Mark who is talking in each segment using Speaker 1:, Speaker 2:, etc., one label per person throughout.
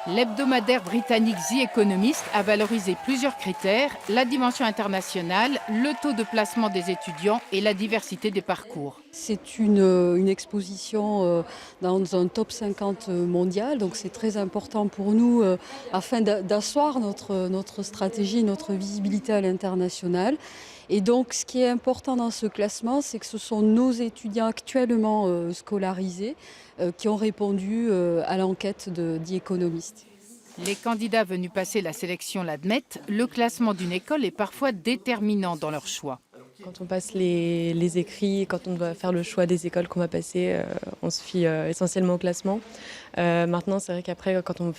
Speaker 1: L'hebdomadaire britannique The Economist a valorisé plusieurs critères, la dimension internationale, le taux de placement des étudiants et la diversité des parcours.
Speaker 2: C'est une exposition dans un top 50 mondial, donc c'est très important pour nous afin d'asseoir notre stratégie, notre visibilité à l'international. Et donc ce qui est important dans ce classement, c'est que ce sont nos étudiants actuellement scolarisés qui ont répondu à l'enquête de The Economist.
Speaker 1: Les candidats venus passer la sélection l'admettent, le classement d'une école est parfois déterminant dans leur choix.
Speaker 3: Quand on passe les écrits, quand on doit faire le choix des écoles qu'on va passer, on se fie essentiellement au classement. Maintenant, c'est vrai qu'après, quand on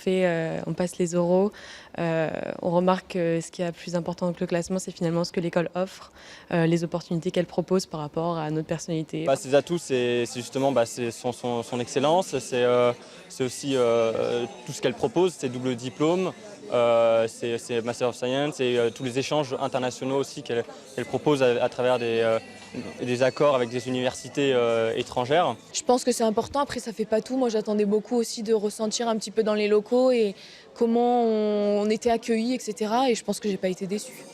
Speaker 3: passe les oraux, on remarque que ce qui est plus important que le classement, c'est finalement ce que l'école offre, les opportunités qu'elle propose par rapport à notre personnalité.
Speaker 4: Ses atouts, c'est justement son excellence, c'est aussi tout ce qu'elle propose, ses doubles diplômes, c'est Master of Science et tous les échanges internationaux aussi qu'elle propose à travers des accords avec des universités étrangères.
Speaker 5: Je pense que c'est important, après ça fait pas tout. Moi j'attendais beaucoup aussi de ressentir un petit peu dans les locaux et comment on était accueillis, etc. Et je pense que j'ai pas été déçue.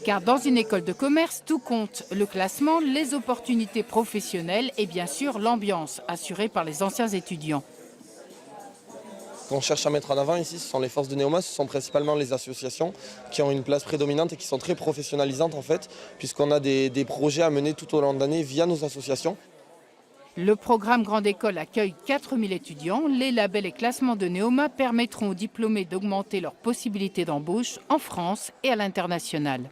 Speaker 1: Car dans une école de commerce, tout compte. Le classement, les opportunités professionnelles et bien sûr l'ambiance assurée par les anciens étudiants.
Speaker 6: Ce qu'on cherche à mettre en avant ici, ce sont les forces de Neoma, ce sont principalement les associations qui ont une place prédominante et qui sont très professionnalisantes en fait, puisqu'on a des projets à mener tout au long de l'année via nos associations.
Speaker 1: Le programme Grande École accueille 4000 étudiants. Les labels et classements de Neoma permettront aux diplômés d'augmenter leurs possibilités d'embauche en France et à l'international.